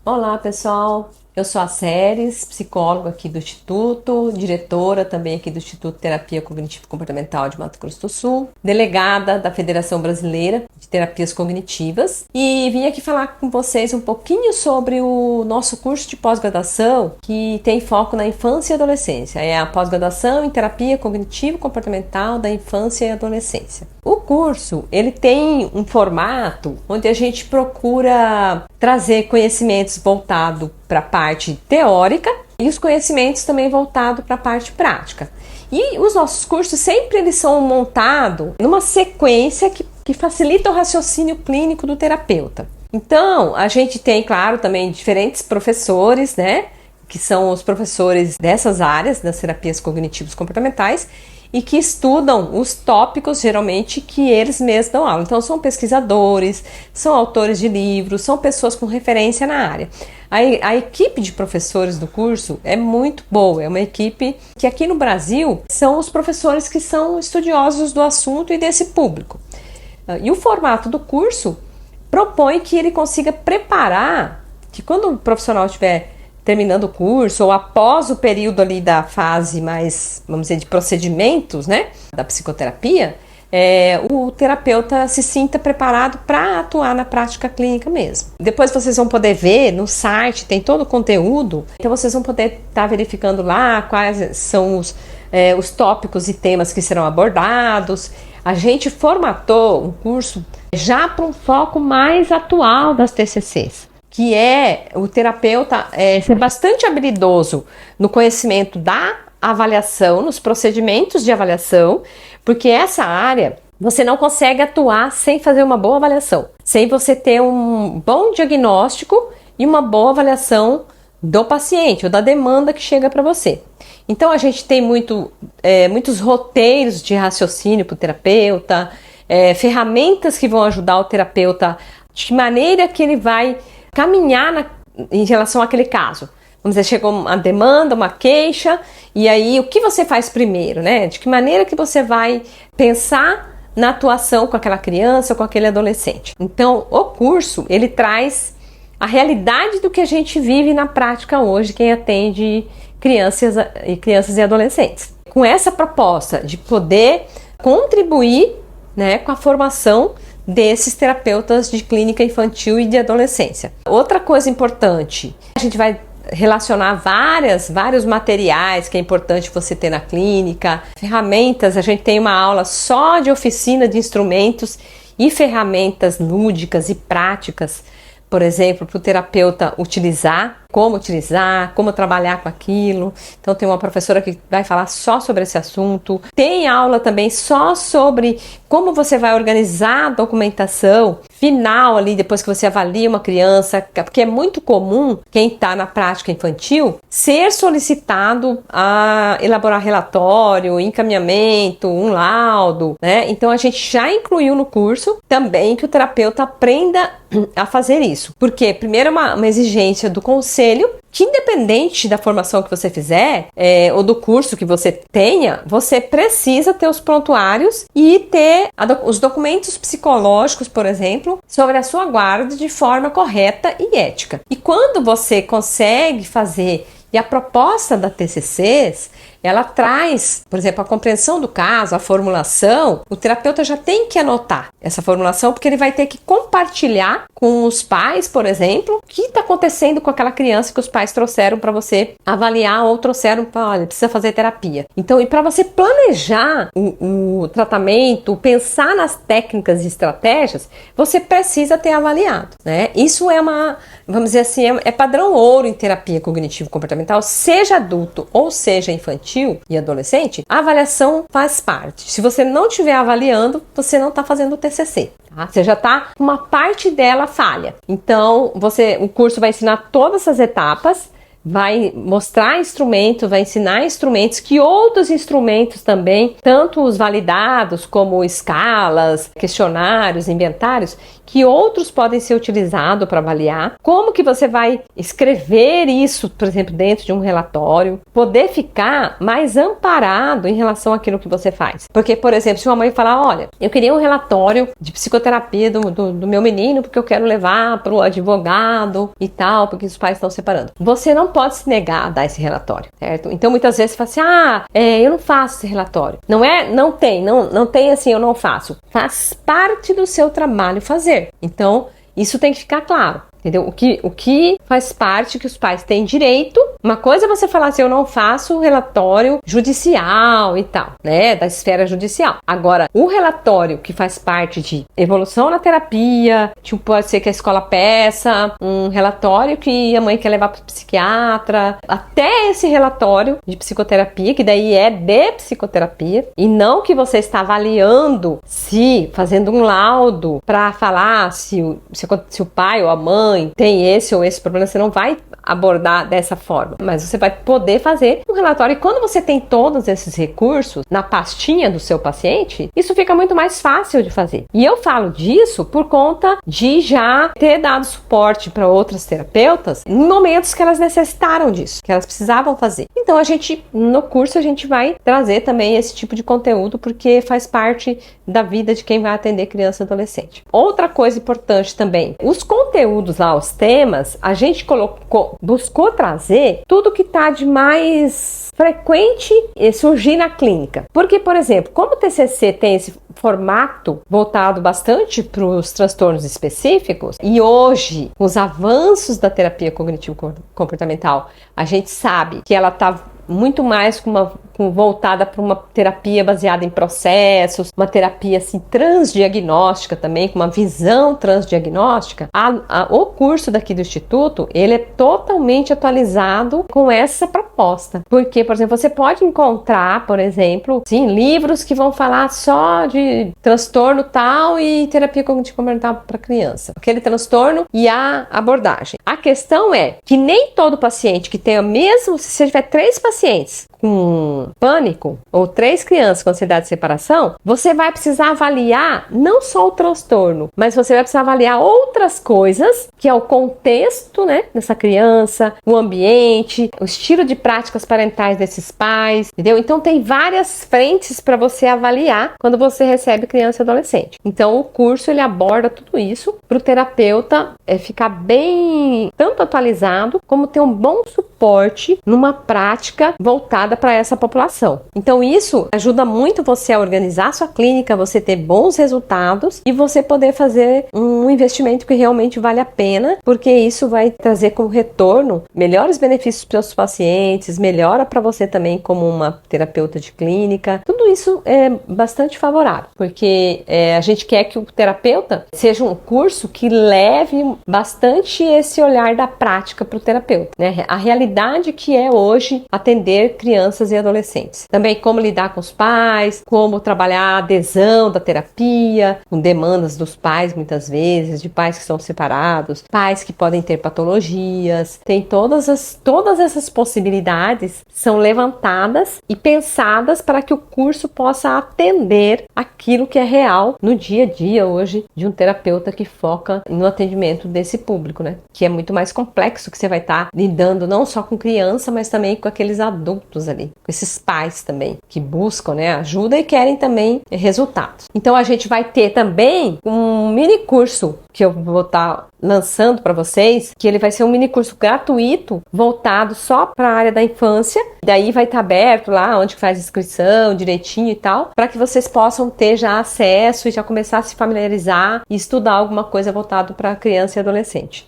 Olá, pessoal. Eu sou a Séries, psicóloga aqui do Instituto, diretora também aqui do Instituto Terapia Cognitivo Comportamental de Mato Grosso do Sul, delegada da Federação Brasileira de Terapias Cognitivas e vim aqui falar com vocês um pouquinho sobre o nosso curso de pós-graduação que tem foco na infância e adolescência. É a pós-graduação em Terapia Cognitivo Comportamental da Infância e Adolescência. O curso, ele tem um formato onde a gente procura trazer conhecimentos voltados para a parte teórica e os conhecimentos também voltados para a parte prática. E os nossos cursos sempre eles são montados numa sequência que facilita o raciocínio clínico do terapeuta. Então, a gente tem, claro, também diferentes professores, né? Que são os professores dessas áreas, das terapias cognitivas comportamentais, e que estudam os tópicos, geralmente, que eles mesmos dão aula. Então, são pesquisadores, são autores de livros, são pessoas com referência na área. A equipe de professores do curso é muito boa, é uma equipe que aqui no Brasil são os professores que são estudiosos do assunto e desse público. E o formato do curso propõe que ele consiga preparar, que quando o profissional estiver terminando o curso ou após o período ali da fase mais, vamos dizer, de procedimentos, né, da psicoterapia, o terapeuta se sinta preparado para atuar na prática clínica mesmo. Depois vocês vão poder ver no site, tem todo o conteúdo, então vocês vão poder estar verificando lá quais são os tópicos e temas que serão abordados. A gente formatou um curso já para um foco mais atual das TCCs, que é o terapeuta ser bastante habilidoso no conhecimento da avaliação, nos procedimentos de avaliação, porque essa área você não consegue atuar sem fazer uma boa avaliação, sem você ter um bom diagnóstico e uma boa avaliação do paciente ou da demanda que chega para você. Então a gente tem muitos roteiros de raciocínio para o terapeuta, ferramentas que vão ajudar o terapeuta de maneira que ele vai caminhar em relação àquele caso. Vamos dizer, chegou uma demanda, uma queixa, e aí o que você faz primeiro, né? De que maneira que você vai pensar na atuação com aquela criança ou com aquele adolescente. Então, o curso, ele traz a realidade do que a gente vive na prática hoje, quem atende crianças e adolescentes. Com essa proposta de poder contribuir, né, com a formação desses terapeutas de clínica infantil e de adolescência. Outra coisa importante, a gente vai relacionar vários materiais que é importante você ter na clínica, ferramentas, a gente tem uma aula só de oficina de instrumentos e ferramentas lúdicas e práticas, por exemplo, para o terapeuta utilizar, como trabalhar com aquilo. Então tem uma professora que vai falar só sobre esse assunto. Tem aula também só sobre como você vai organizar a documentação final ali, depois que você avalia uma criança, porque é muito comum quem está na prática infantil ser solicitado a elaborar relatório, encaminhamento, um laudo, né? Então a gente já incluiu no curso também que o terapeuta aprenda a fazer isso. Porque primeiro é uma exigência do conselho, que independente da formação que você fizer, ou do curso que você tenha, você precisa ter os prontuários e ter os documentos psicológicos, por exemplo, sobre a sua guarda de forma correta e ética. E quando você consegue fazer, e a proposta da TCCs, ela traz, por exemplo, a compreensão do caso, a formulação, o terapeuta já tem que anotar essa formulação, porque ele vai ter que compartilhar com os pais, por exemplo, o que está acontecendo com aquela criança que os pais trouxeram para você avaliar ou trouxeram para, olha, precisa fazer terapia. Então, e para você planejar o tratamento, pensar nas técnicas e estratégias, você precisa ter avaliado, né? Isso é vamos dizer assim, é padrão ouro em terapia cognitivo-comportamental, seja adulto ou seja infantil e adolescente, a avaliação faz parte. Se você não estiver avaliando, você não está fazendo o TCC. Tá? Você já está com uma parte dela falha. Então, o curso vai ensinar todas essas etapas, vai mostrar instrumentos, vai ensinar instrumentos, que outros instrumentos também, tanto os validados como escalas, questionários, inventários, que outros podem ser utilizados para avaliar, como que você vai escrever isso, por exemplo, dentro de um relatório, poder ficar mais amparado em relação àquilo que você faz. Porque, por exemplo, se uma mãe falar, olha, eu queria um relatório de psicoterapia do meu menino, porque eu quero levar para o advogado e tal, porque os pais estão separando. Você não pode se negar a dar esse relatório, certo? Então, muitas vezes você fala assim, eu não faço esse relatório. Não tem assim, eu não faço. Faz parte do seu trabalho fazer. Então, isso tem que ficar claro. Entendeu? O que faz parte, que os pais têm direito. Uma coisa é você falar assim, eu não faço relatório judicial e tal, né? Da esfera judicial. Agora, o relatório que faz parte de evolução na terapia, tipo, pode ser que a escola peça, um relatório que a mãe quer levar para o psiquiatra, até esse relatório de psicoterapia, que daí é de psicoterapia, e não que você está avaliando fazendo um laudo para falar se o pai ou a mãe tem esse ou esse problema, você não vai abordar dessa forma, mas você vai poder fazer um relatório. E quando você tem todos esses recursos na pastinha do seu paciente, isso fica muito mais fácil de fazer. E eu falo disso por conta de já ter dado suporte para outras terapeutas em momentos que elas necessitaram disso, que elas precisavam fazer. Então no curso a gente vai trazer também esse tipo de conteúdo, porque faz parte da vida de quem vai atender criança e adolescente. Outra coisa importante também, os conteúdos lá, os temas, a gente buscou trazer tudo que está de mais frequente surgir na clínica. Porque, por exemplo, como o TCC tem esse formato voltado bastante para os transtornos específicos, e hoje, com os avanços da terapia cognitivo-comportamental, a gente sabe que ela está muito mais voltada para uma terapia baseada em processos, uma terapia assim transdiagnóstica também, com uma visão transdiagnóstica. O curso daqui do Instituto, ele é totalmente atualizado com essa proposta. Porque, por exemplo, você pode encontrar, por exemplo, livros que vão falar só de transtorno tal e terapia cognitivo-comportamental para criança. Aquele transtorno e a abordagem. A questão é que nem todo paciente que tenha, mesmo se você tiver 3 pacientes com pânico ou 3 crianças com ansiedade de separação, você vai precisar avaliar não só o transtorno, mas você vai precisar avaliar outras coisas, que é o contexto, né, dessa criança, o ambiente, o estilo de práticas parentais desses pais, entendeu? Então tem várias frentes para você avaliar quando você recebe criança e adolescente. Então o curso ele aborda tudo isso para o terapeuta ficar bem tanto atualizado, como ter um bom suporte numa prática voltada para essa população. Então isso ajuda muito você a organizar a sua clínica, você ter bons resultados e você poder fazer um investimento que realmente vale a pena, porque isso vai trazer como retorno melhores benefícios para os pacientes, melhora para você também como uma terapeuta de clínica. Tudo isso é bastante favorável, porque a gente quer que o terapeuta seja um curso que leve bastante esse olhar da prática para o terapeuta, né? A realidade que é hoje atender crianças e adolescentes. Também como lidar com os pais, como trabalhar a adesão da terapia, com demandas dos pais muitas vezes, de pais que estão separados, pais que podem ter patologias. Tem todas essas possibilidades são levantadas e pensadas para que o curso possa atender aquilo que é real no dia a dia hoje de um terapeuta que foca no atendimento desse público, né? Que é muito mais complexo, que você vai estar lidando não só com criança, mas também com aqueles adultos ali, com esses pais também, que buscam, né, ajuda e querem também resultados. Então a gente vai ter também um mini curso que eu vou estar lançando para vocês, que ele vai ser um mini curso gratuito, voltado só para a área da infância. Daí vai estar aberto lá, onde faz inscrição direitinho e tal, para que vocês possam ter já acesso e já começar a se familiarizar e estudar alguma coisa voltado para criança e adolescente.